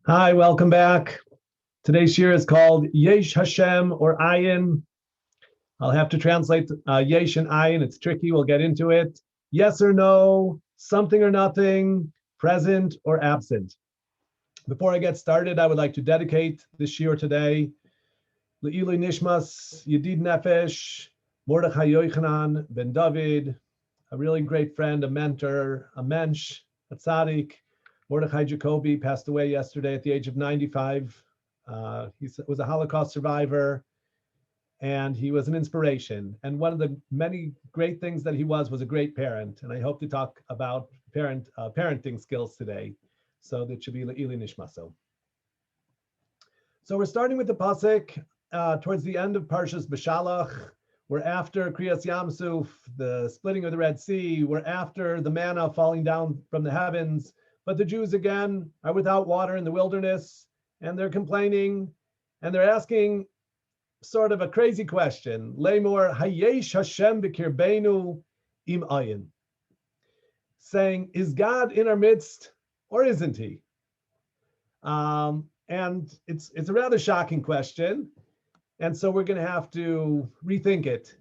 Hi, welcome back. Today's shir is called Yesh Hashem or Ayin. I'll have to translate Yesh and Ayin. It's tricky. We'll get into it. Yes or no, something or nothing, present or absent. Before I get started, I would like to dedicate this shir today Le'ilui Nishmas Yedid Nefesh Mordechai Yochanan Ben David, a really great friend, a mentor, a mensch, a tzaddik. Mordechai Jacobi passed away yesterday at the age of 95. He was a Holocaust survivor, and he was an inspiration. And one of the many great things that he was a great parent. And I hope to talk about parenting skills today. So that should be Le'ili Nishmaso. So we're starting with the pasuk towards the end of Parshas Beshalach. We're after Kriyas Yamsuf, the splitting of the Red Sea. We're after the manna falling down from the heavens. But the Jews again are without water in the wilderness, and they're complaining, and they're asking sort of a crazy question. Lemor hayesh Hashem b'kirbeinu im ayin, saying, is God in our midst or isn't he? And it's a rather shocking question. And so we're going to have to rethink it.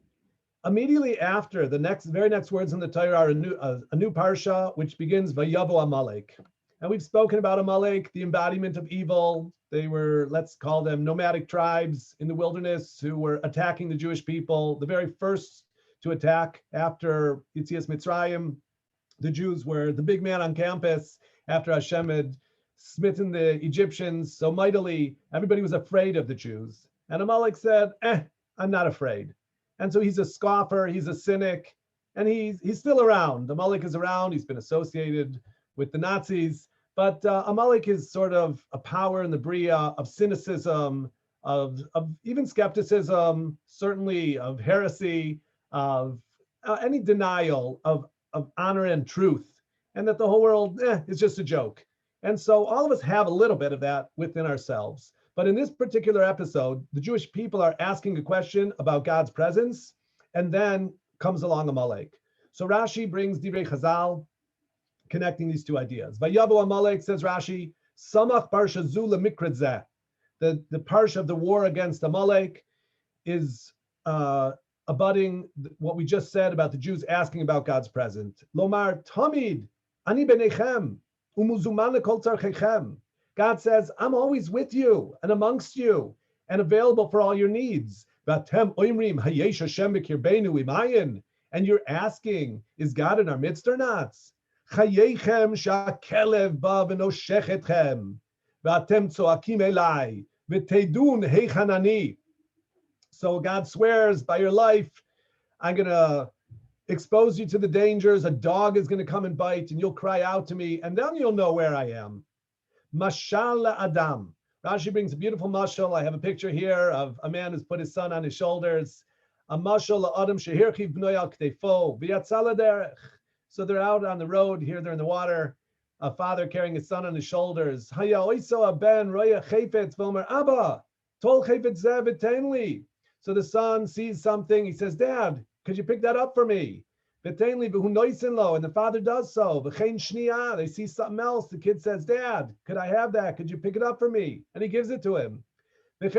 Immediately after, the very next words in the Torah are a new parsha, which begins Vayavo Amalek. And we've spoken about Amalek, the embodiment of evil. They were, let's call them nomadic tribes in the wilderness who were attacking the Jewish people. The very first to attack after Yetzias Mitzrayim. The Jews were the big man on campus after Hashem had smitten the Egyptians so mightily. Everybody was afraid of the Jews. And Amalek said, I'm not afraid. And so he's a scoffer, he's a cynic, and he's still around. Amalek is around, he's been associated with the Nazis, but Amalek is sort of a power in the Bria of cynicism, of even skepticism, certainly of heresy, of any denial of honor and truth, and that the whole world is just a joke. And so all of us have a little bit of that within ourselves. But in this particular episode, the Jewish people are asking a question about God's presence, and then comes along Amalek. So Rashi brings Divrei Chazal, connecting these two ideas. Vayavo Amalek, says Rashi, Samach Parsha Zu Lemikra Zeh. The parsha of the war against Amalek is abutting what we just said about the Jews asking about God's presence. Lomar Tamid Ani Benechem Umuzuman Lekol Tzarchechem. God says, I'm always with you and amongst you and available for all your needs. And you're asking, is God in our midst or not? So God swears, by your life, I'm going to expose you to the dangers. A dog is going to come and bite, and you'll cry out to me, and then you'll know where I am. Mashal Adam. Rashi brings a beautiful mashal. I have a picture here of a man who's put his son on his shoulders. A mashal Adam shehirchiv bnoi al ktefo v'yatzal derech. So they're out on the road. Here they're in the water. A father carrying his son on his shoulders. Haya oiso aben roya chayfetz v'omer Abba tol chayfetz zeh v'tein. So the son sees something. He says, Dad, could you pick that up for me? And the father does so. They see something else. The kid says, Dad, could I have that? Could you pick it up for me? And he gives it to him. And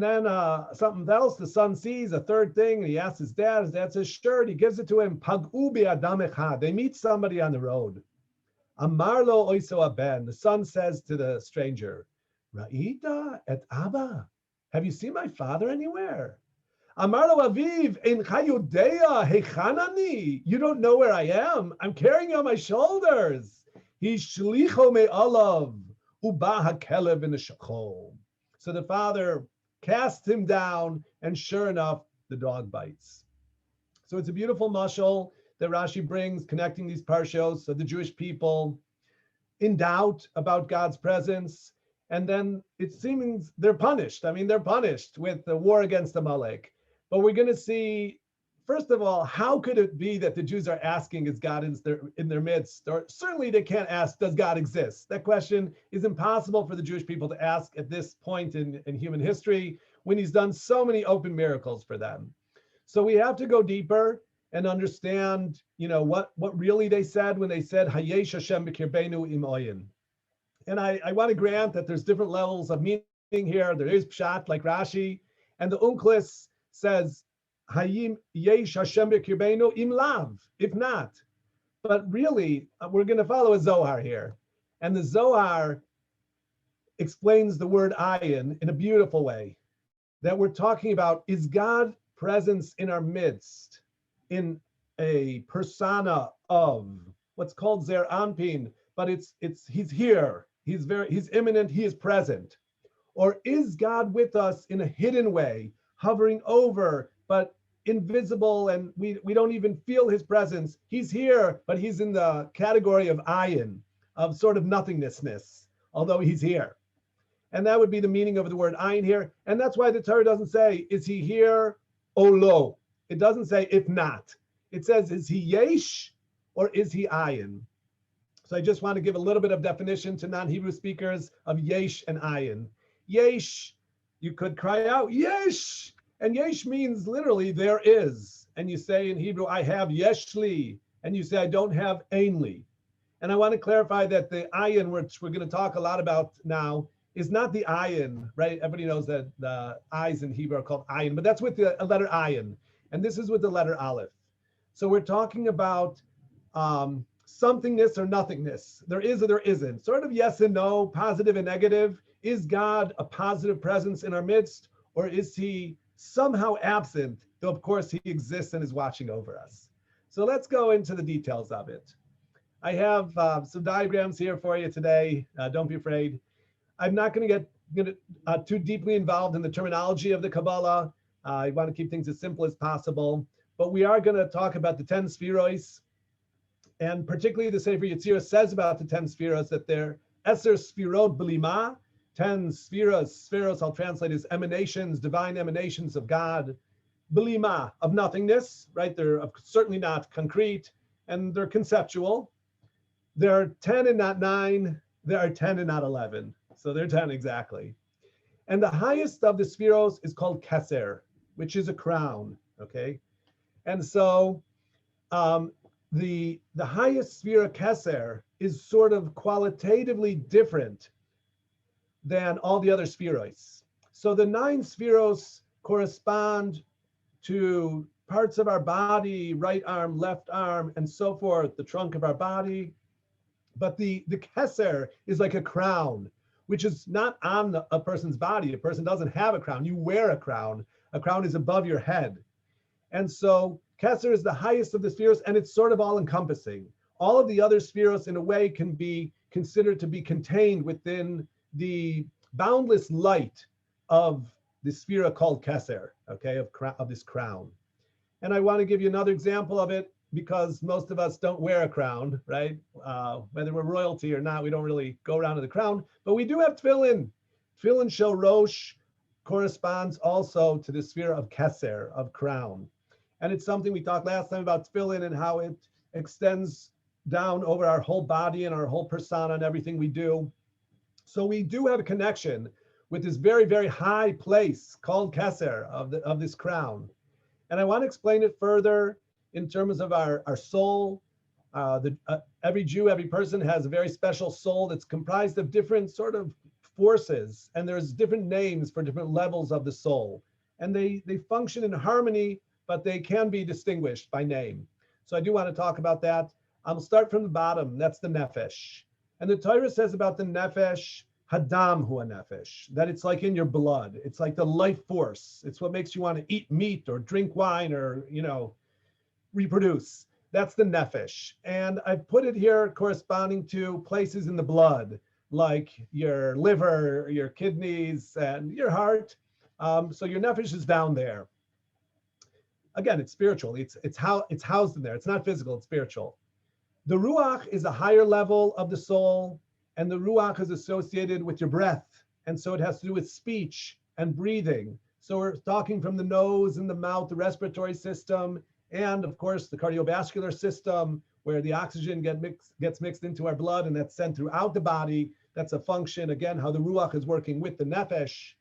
then something else, the son sees a third thing, and he asks his dad. His dad says, sure. He gives it to him. They meet somebody on the road. Amarlo oiso aben. The son says to the stranger, Ra'ita et Abba. Have you seen my father anywhere? Amarlo Aviv, in Chayudea, Hechanani. You don't know where I am. I'm carrying you on my shoulders. He shlicho me alav, uba hakelev in the shachol. So the father casts him down, and sure enough, the dog bites. So it's a beautiful mashal that Rashi brings, connecting these parshos of the Jewish people in doubt about God's presence. And then it seems they're punished. I mean, they're punished with the war against Amalek. But we're going to see, first of all, how could it be that the Jews are asking, is God in their midst? Or certainly they can't ask, does God exist? That question is impossible for the Jewish people to ask at this point in human history, when he's done so many open miracles for them. So we have to go deeper and understand, what really they said when they said, Hayesh Hashem b'kirbeinu im oyin. And I want to grant that there's different levels of meaning here. There is pshat like Rashi, and the Unklis says, Hayim yesh Hashem b'kirbeinu im lav, if not. But really, we're going to follow a Zohar here. And the Zohar explains the word ayin in a beautiful way, that we're talking about, is God presence in our midst in a persona of what's called Zer Anpin, but he's here, he's imminent, he is present. Or is God with us in a hidden way, hovering over, but invisible, and we don't even feel his presence? He's here, but he's in the category of ayin, of sort of nothingnessness, although he's here. And that would be the meaning of the word ayin here. And that's why the Torah doesn't say, is he here or lo? It doesn't say, if not. It says, is he yesh or is he ayin? So I just want to give a little bit of definition to non-Hebrew speakers of yesh and ayin. Yesh, you could cry out, yesh. And yesh means literally there is. And you say in Hebrew, I have yeshli. And you say, I don't have ainli. And I want to clarify that the ayin, which we're going to talk a lot about now, is not the ayin, right? Everybody knows that the eyes in Hebrew are called ayin, but that's with the letter ayin. And this is with the letter aleph. So we're talking about somethingness or nothingness. There is or there isn't. Sort of yes and no, positive and negative. Is God a positive presence in our midst, or is he somehow absent, though of course he exists and is watching over us? So let's go into the details of it. I have some diagrams here for you today. Don't be afraid. I'm not going to get too deeply involved in the terminology of the Kabbalah. I want to keep things as simple as possible. But we are going to talk about the 10 spheros. And particularly the Sefer Yetzirah says about the 10 spheros that they're Eser Sfirot B'lima, 10 spheros. Spheros I'll translate as emanations, divine emanations of God. B'lima, of nothingness, right? They're certainly not concrete, and they're conceptual. There are 10 and not 9. There are 10 and not 11. So they're 10 exactly. And the highest of the spheros is called Keser, which is a crown, okay? And so the highest sphere, Keser, is sort of qualitatively different than all the other spheros. So the 9 spheros correspond to parts of our body, right arm, left arm, and so forth, the trunk of our body. But the Keser is like a crown, which is not on a person's body. A person doesn't have a crown. You wear a crown. A crown is above your head. And so Keser is the highest of the spheros, and it's sort of all-encompassing. All of the other spheros, in a way, can be considered to be contained within the boundless light of the sphere called Keser, okay, of this crown. And I want to give you another example of it, because most of us don't wear a crown, right? Whether we're royalty or not, we don't really go around with a crown, but we do have tefillin. Tefillin shel rosh corresponds also to the sphere of Keser, of crown. And it's something we talked last time about tefillin and how it extends down over our whole body and our whole persona and everything we do. So we do have a connection with this very, very high place called Keser, of this crown. And I want to explain it further in terms of our soul. Every Jew, every person has a very special soul that's comprised of different sort of forces, and there's different names for different levels of the soul. And they function in harmony, but they can be distinguished by name. So I do want to talk about that. I'll start from the bottom. That's the nefesh. And the Torah says about the nefesh, hadam hu nefesh, that it's like in your blood. It's like the life force. It's what makes you want to eat meat or drink wine or, reproduce. That's the nefesh. And I've put it here corresponding to places in the blood, like your liver, your kidneys, and your heart. So your nefesh is down there. Again, it's spiritual. It's housed in there. It's not physical, it's spiritual. The ruach is a higher level of the soul, and the ruach is associated with your breath. And so it has to do with speech and breathing. So we're talking from the nose and the mouth, the respiratory system, and of course the cardiovascular system, where the oxygen gets mixed into our blood and that's sent throughout the body. That's a function, again, how the ruach is working with the nefesh.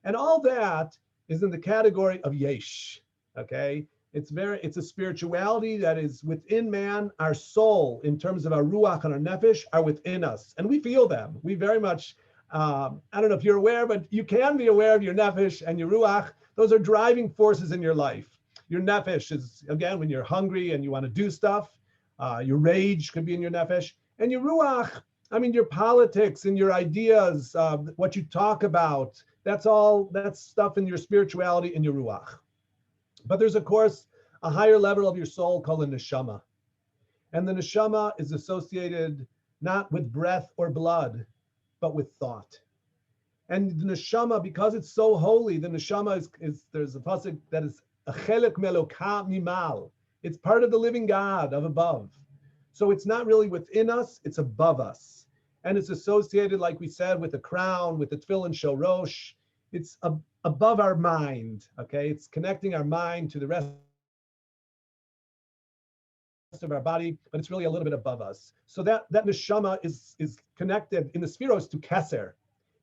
And all that is in the category of yesh, okay? It's a spirituality that is within man. Our soul, in terms of our ruach and our nefesh, are within us, and we feel them. We very much, I don't know if you're aware, but you can be aware of your nefesh and your ruach. Those are driving forces in your life. Your nefesh is, again, when you're hungry and you want to do stuff. Your rage could be in your nefesh. And your ruach, I mean, your politics and your ideas, what you talk about, that's stuff in your spirituality and your ruach. But there's, of course, a higher level of your soul called a neshama. And the neshama is associated not with breath or blood, but with thought. And the neshama, because it's so holy, the neshama is there's a pasuk that is a chelek meloka mimal. It's part of the living God of above. So it's not really within us, it's above us. And it's associated, like we said, with the crown, with the tefillin shorosh. It's above our mind, okay? It's connecting our mind to the rest of our body, but it's really a little bit above us. So that neshama is connected in the spheros to keser.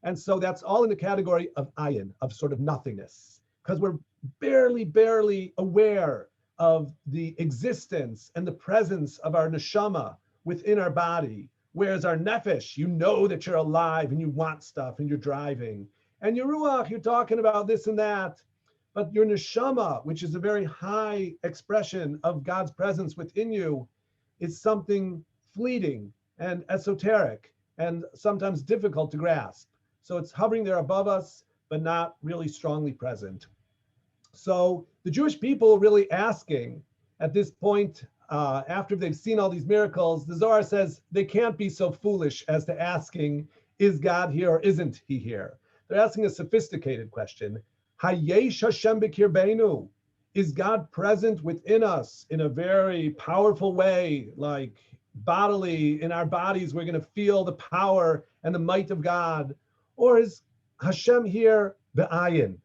And so that's all in the category of ayin, of sort of nothingness, because we're barely aware of the existence and the presence of our neshama within our body. Whereas our nefesh, you know that you're alive and you want stuff and you're driving. And your ruach, you're talking about this and that. But your neshama, which is a very high expression of God's presence within you, is something fleeting and esoteric and sometimes difficult to grasp. So it's hovering there above us, but not really strongly present. So the Jewish people really asking at this point, after they've seen all these miracles, the Zohar says they can't be so foolish as to asking, is God here or isn't he here? They're asking a sophisticated question. Hayesh Hashem b'kirbeinu. Is God present within us in a very powerful way, like bodily, in our bodies, we're going to feel the power and the might of God? Or is Hashem here be'ayin?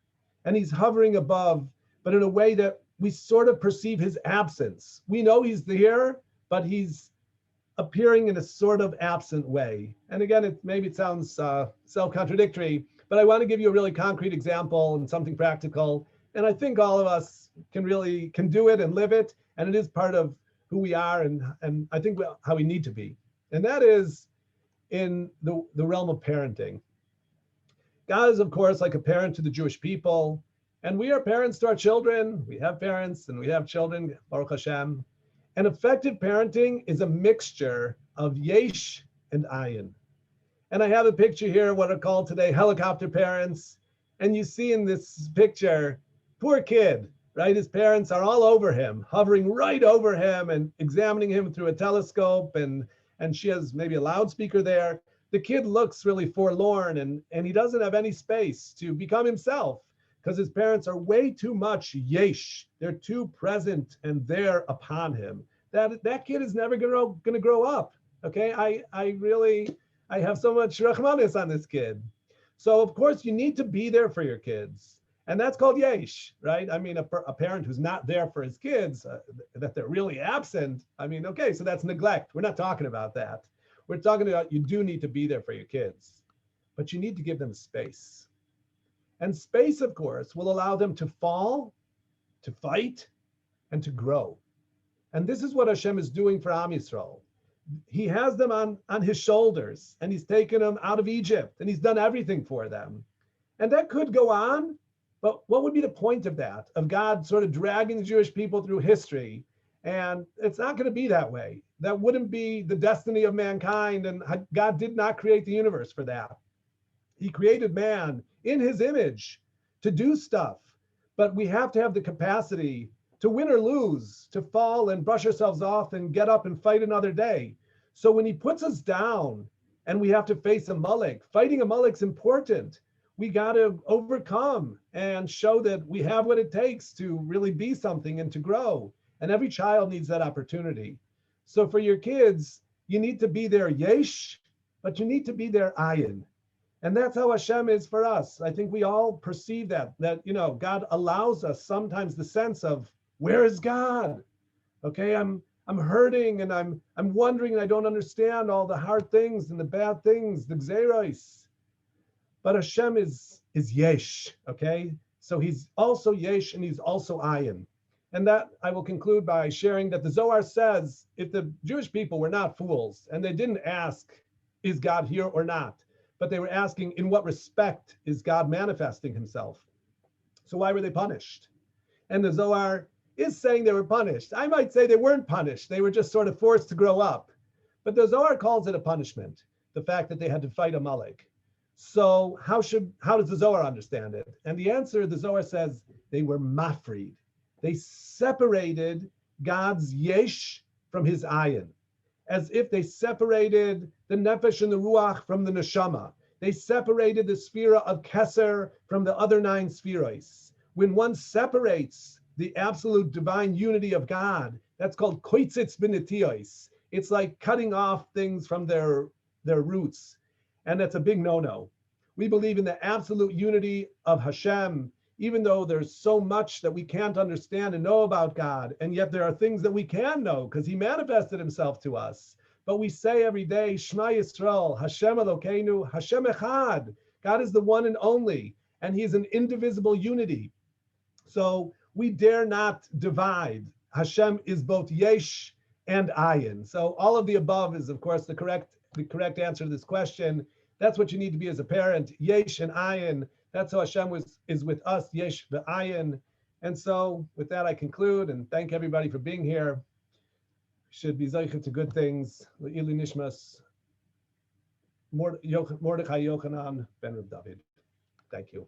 And he's hovering above, but in a way that we sort of perceive his absence. We know he's there, but he's appearing in a sort of absent way. And again, maybe it sounds self-contradictory, but I want to give you a really concrete example and something practical. And I think all of us can do it and live it. And it is part of who we are and I think how we need to be. And that is in the realm of parenting. God is, of course, like a parent to the Jewish people. And we are parents to our children. We have parents and we have children, Baruch Hashem. And effective parenting is a mixture of yesh and ayin. And I have a picture here, what are called today helicopter parents. And you see in this picture, poor kid, right? His parents are all over him, hovering right over him and examining him through a telescope. And she has maybe a loudspeaker there. The kid looks really forlorn and he doesn't have any space to become himself because his parents are way too much yesh. They're too present and there upon him. That kid is never going to grow up. Okay, I have so much rachmanis on this kid. So of course you need to be there for your kids. And that's called yesh, right? I mean, a parent who's not there for his kids, that they're really absent. I mean, okay, so that's neglect. We're not talking about that. We're talking about you do need to be there for your kids, but you need to give them space. And space, of course, will allow them to fall, to fight, and to grow. And this is what Hashem is doing for Am Yisrael. He has them on his shoulders, and he's taken them out of Egypt, and he's done everything for them. And that could go on, but what would be the point of that? Of God sort of dragging the Jewish people through history? And it's not going to be that way. That wouldn't be the destiny of mankind, and God did not create the universe for that. He created man in his image to do stuff, but we have to have the capacity to win or lose, to fall and brush ourselves off and get up and fight another day. So when he puts us down and we have to face a Amalek, fighting Amalek's important. We got to overcome and show that we have what it takes to really be something and to grow. And every child needs that opportunity. So for your kids, you need to be their yesh, but you need to be their ayin. And that's how Hashem is for us. I think we all perceive that God allows us sometimes the sense of, where is God? Okay, I'm hurting and I'm wondering and I don't understand all the hard things and the bad things, the gzeros. But Hashem is yesh, okay? So he's also yesh and he's also ayin. And that I will conclude by sharing that the Zohar says if the Jewish people were not fools and they didn't ask, is God here or not? But they were asking, in what respect is God manifesting himself? So why were they punished? And the Zohar is saying they were punished. I might say they weren't punished. They were just sort of forced to grow up. But the Zohar calls it a punishment, the fact that they had to fight Amalek. So how does the Zohar understand it? And the answer, the Zohar says, they were mafreed. They separated God's yesh from his ayin, as if they separated the nefesh and the ruach from the neshama. They separated the sphera of Keser from the other 9 spheros. When one separates the absolute divine unity of God, that's called koitzitz b'netiyos. It's like cutting off things from their roots. And that's a big no-no. We believe in the absolute unity of Hashem, even though there's so much that we can't understand and know about God. And yet there are things that we can know because he manifested himself to us. But we say every day, Shema Yisrael, Hashem Elokeinu, Hashem Echad. God is the one and only, and he's an indivisible unity. So we dare not divide. Hashem is both Yesh and Ayin. So all of the above is, of course, the correct answer to this question. That's what you need to be as a parent, Yesh and Ayin. That's how Hashem is with us, Yesh v'Ayin. And so with that, I conclude and thank everybody for being here. Should be zeichet to good things. Le'ili nishmas Mordechai Yochanan ben Reb David. Thank you.